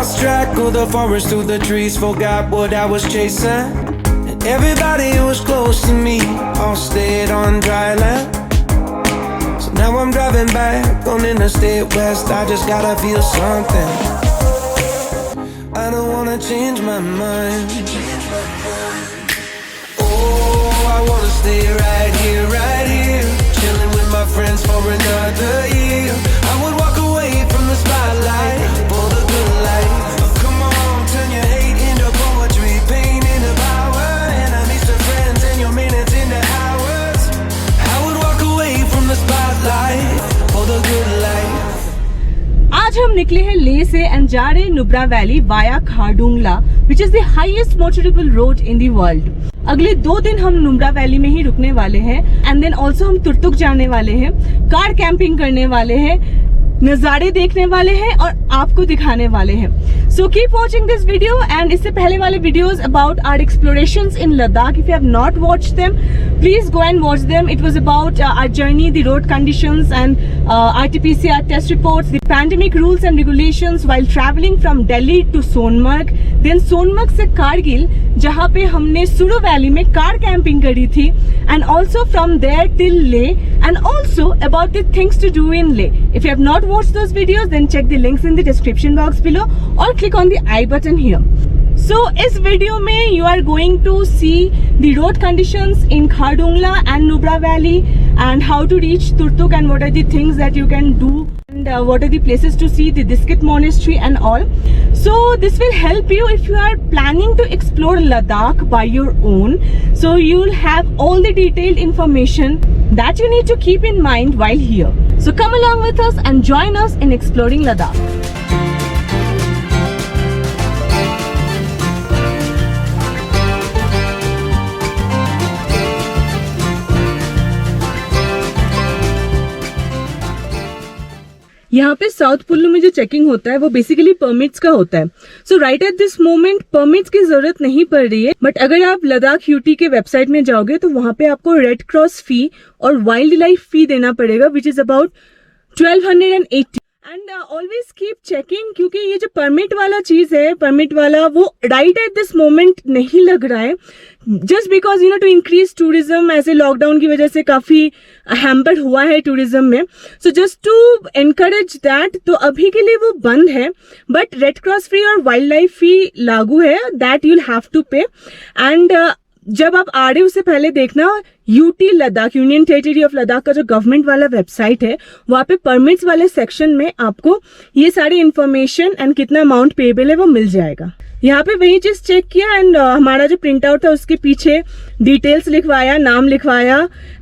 Lost track of the forest through the trees, forgot what I was chasing. And everybody who was close to me all stayed on dry land. So now I'm driving back on Interstate West, I just gotta feel something. I don't wanna change my mind. Oh, I wanna stay right here, chilling with my friends for another year. I would walk away from the spotlight for the good life. Oh, come on, turn your hate into poetry, pain into power, enemies to friends and your minutes into hours. I would walk away from the spotlight for the good life. आज हम निकले हैं लेह से and जा रहे हैं Nubra valley via Khardungla which is the highest motorable road in the world. अगले 2 दिन हम नुब्रा वैली में ही रुकने वाले हैं एंड देन ऑल्सो हम तुर्तुक जाने वाले हैं, कार कैंपिंग करने वाले हैं, नज़ारे देखने वाले हैं और आपको दिखाने वाले हैं। So keep watching this video and इससे पहले वाले videos about our explorations in Ladakh, if you have not watched them please go and watch them. It was about our journey, the road conditions and RT-PCR test reports, the pandemic rules and regulations while travelling from Delhi to Sonamarg, then Sonamarg से कारगिल जहाँ पे हमने सुरु valley में car camping करी थी and also from there till Leh and also about the things to do in Leh. If you have not watch those videos then check the links in the description box below or click on the I button here. So इस video में you are going to see the road conditions in Khardungla and Nubra Valley and how to reach Turtuk and what are the things that you can do and what are the places to see, the Diskit Monastery and all. So this will help you if you are planning to explore Ladakh by your own. So you'll have all the detailed information that you need to keep in mind while here. So come along with us and join us in exploring Ladakh. यहाँ पे south Kullu में जो checking होता है वो basically permits का होता है। So right at this moment permits की जरूरत नहीं पड़ रही है, बट अगर आप लद्दाख यूटी के वेबसाइट में जाओगे तो वहां पे आपको रेड क्रॉस फी और वाइल्ड लाइफ फी देना पड़ेगा which is about 1280 and always keep checking, क्योंकि ये जो परमिट वाला चीज है, परमिट वाला वो राइट एट दिस मोमेंट नहीं लग रहा है just because to increase tourism. ऐसे लॉकडाउन की वजह से काफी हैम्पर हुआ है टूरिज्म में, so just to encourage that तो अभी के लिए वो बंद है, बट रेड क्रॉस फी और वाइल्ड लाइफ फी लागू है, दैट यूल हैव टू पे। एंड जब आप आ रहे हो उससे पहले देखना UT Ladakh, union territory of Ladakh का जो गवर्नमेंट वाला वेबसाइट है वहाँ पे परमिट्स वाले सेक्शन में आपको ये सारी इन्फॉर्मेशन एंड कितना अमाउंट पेबल है वो मिल जाएगा। यहाँ पे वही चीज चेक किया एंड हमारा जो प्रिंट आउट था उसके पीछे डिटेल्स लिखवाया, नाम लिखवाया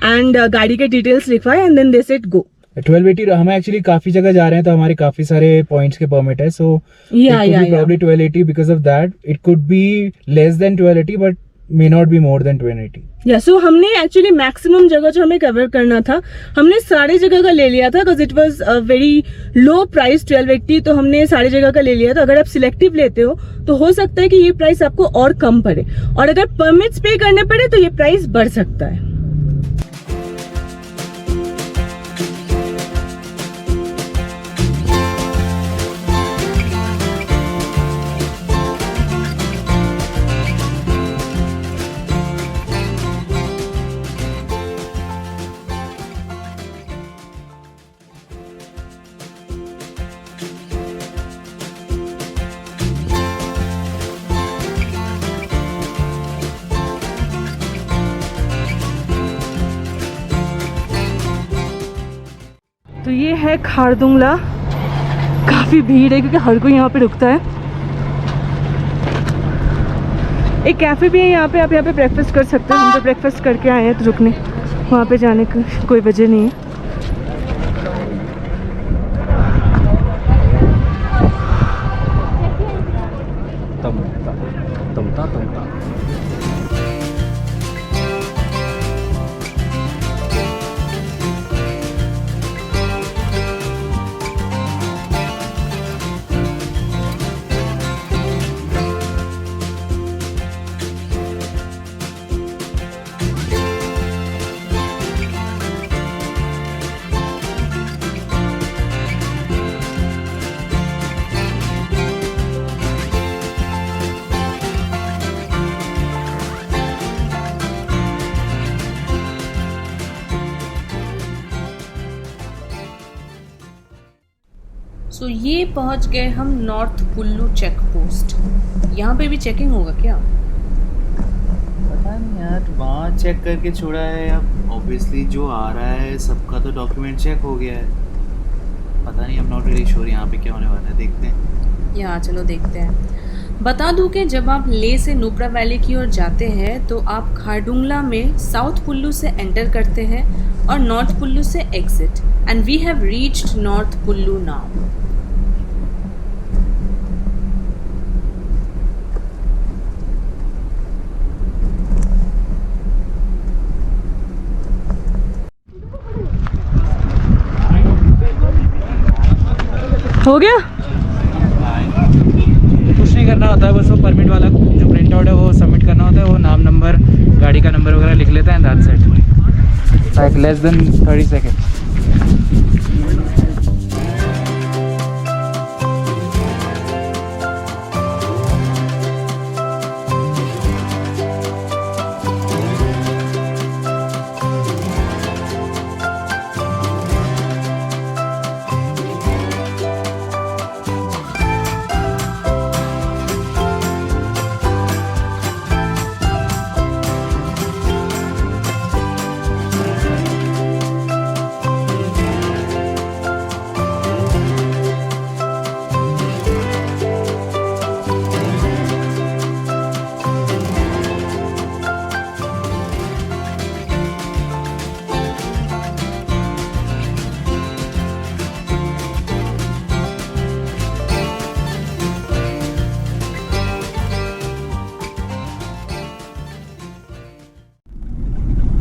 एंड गाड़ी के डिटेल्स लिखवाया and then they said go. 1280 हम एक्चुअली काफी जगह जा रहे हैं तो हमारे काफी सारे पॉइंट्स के परमिट है, सो probably 1280 because of that. It could be less than 1280 but may not be more than 1280. या सो हमने एक्चुअली मैक्सिमम जगह जो हमें कवर करना था हमने सारी जगह का ले लिया था because it was very low price 1280, तो हमने सारी जगह का ले लिया था। अगर आप सिलेक्टिव लेते हो तो हो सकता है कि ये प्राइस आपको और कम पड़े और अगर परमिट्स पे करने पड़े तो ये प्राइस बढ़ सकता है। तो ये है खारदुंगला, काफ़ी भीड़ है क्योंकि हर कोई यहाँ पे रुकता है। एक कैफ़े भी है यहाँ पे, आप यहाँ पे ब्रेकफास्ट कर सकते हो। हम तो ब्रेकफास्ट करके आए हैं तो रुकने वहाँ पे जाने की कोई वजह नहीं है। सो ये पहुंच गए हम नॉर्थ कुल्लू चेक पोस्ट। यहाँ पे भी चेकिंग होगा क्या? पता नहीं यार, वहाँ चेक करके छोड़ा है। अब ऑब्वियसली जो आ रहा है सबका तो डॉक्यूमेंट चेक हो गया है। पता नहीं, I am not really sure यहाँ पे क्या होने वाला है, देखते हैं। यहाँ चलो देखते हैं। बता दूं कि जब आप ले से नुब्रा वैली की ओर जाते हैं तो आप खारडुंगला में साउथ कुल्लू से एंटर करते हैं और नॉर्थ कुल्लू से exit, and we have reached north Kullu now. हो गया? कुछ नहीं करना होता है, बस वो परमिट वाला जो प्रिंट आउट है वो सबमिट करना होता है। वो नाम, नंबर, गाड़ी का नंबर वगैरह लिख लेता है, that's it. Like less than 30 second.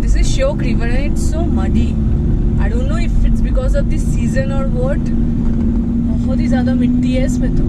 This is Shyok River and it's so muddy. I don't know if it's because of this season or what. बहुत ही ज़्यादा मिट्टी है इसमें तो।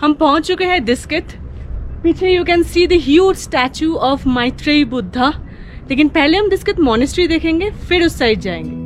हम पहुंच चुके हैं दिस्कित। पीछे you can see the huge statue of Maitreyi Buddha. लेकिन पहले हम दिस्कित मॉनेस्ट्री देखेंगे, फिर उस साइड जाएंगे।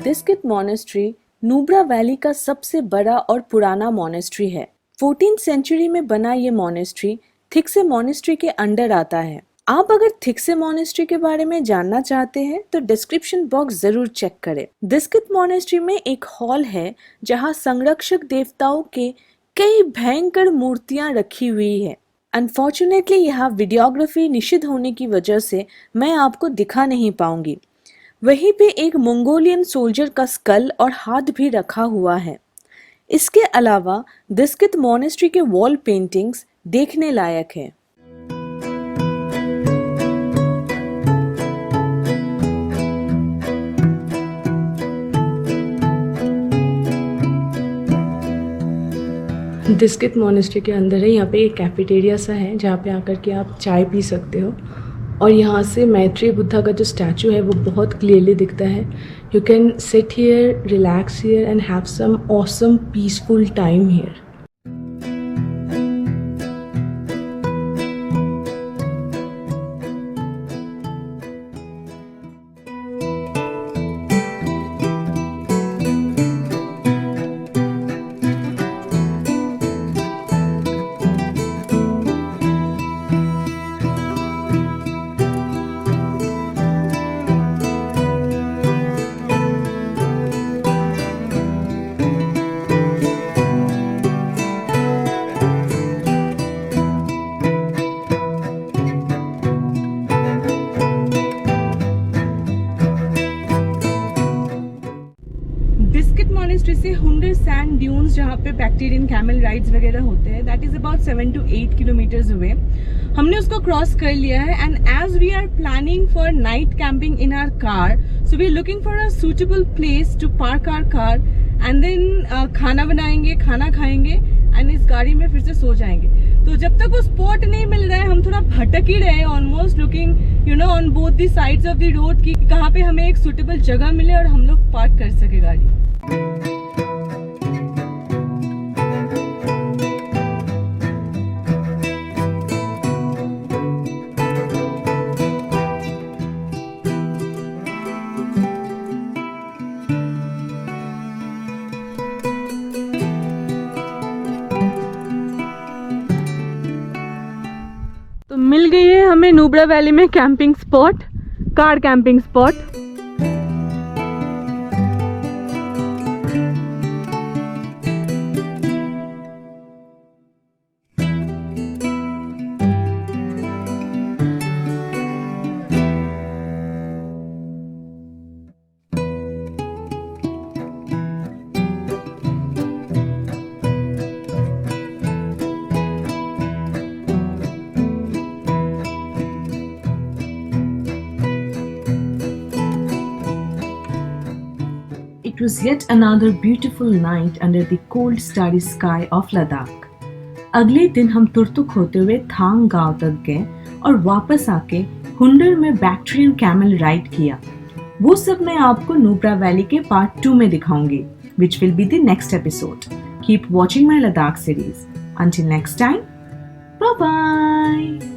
दिस्कित मॉनेस्ट्री नुब्रा वैली का सबसे बड़ा और पुराना मॉनेस्ट्री है। 14th सेंचुरी में बना ये मॉनेस्ट्री थिक्से मॉनेस्ट्री के अंडर आता है। आप अगर थिक्से मॉनेस्ट्री के बारे में जानना चाहते हैं तो डिस्क्रिप्शन बॉक्स जरूर चेक करें। दिस्कित मॉनेस्ट्री में एक हॉल है जहां संरक्षक देवताओं के कई भयंकर मूर्तियां रखी हुई है। अनफॉर्चुनेटली यहाँ वीडियोग्राफी निषिद्ध होने की वजह से मैं आपको दिखा नहीं पाऊंगी। वहीं पे एक मंगोलियन सोल्जर का स्कल और हाथ भी रखा हुआ है। इसके अलावा दिस्कित मॉनेस्ट्री के वॉल पेंटिंग्स देखने लायक है। दिस्कित मॉनेस्ट्री के अंदर है, यहाँ पे एक कैफेटेरिया सा है जहाँ पे आकर के आप चाय पी सकते हो। और यहाँ से मैत्रेयी बुद्धा का जो स्टैचू है वो बहुत क्लियरली दिखता है। You can sit here, relax here and have some awesome peaceful time here. Sand dunes जहाँ पे बैक्टीरियन कैमल राइड्स वगैरह होते हैं, that is about 7 to 8 kilometres away. हमने उसको क्रॉस कर लिया है and as we are planning for night camping in our car, so we are looking for a suitable place to park our car and then खाना बनाएंगे, खाना खाएंगे and इस गाड़ी में फिर से सो जाएंगे। तो जब तक वो स्पॉट नहीं मिल रहा है हम थोड़ा भटक ही रहे हैं, almost looking you know on both the sides of the road कि कहाँ पे हमें एक सूटेबल जगह मिले और हम लोग पार्क कर सके गाड़ी। तो मिल गई है हमें नुब्रा वैली में camping spot, car camping spot. It was yet another beautiful night under the cold starry sky of Ladakh. अगले दिन हम तुर्तुक होते हुए थांग गांव तक गए और वापस आके हुंडर में बैक्टीरियन कैमल राइड किया। वो सब मैं आपको नुब्रा वैली के पार्ट 2 में दिखाऊंगी, which will be the next episode. Keep watching my Ladakh series. Until next time, bye bye.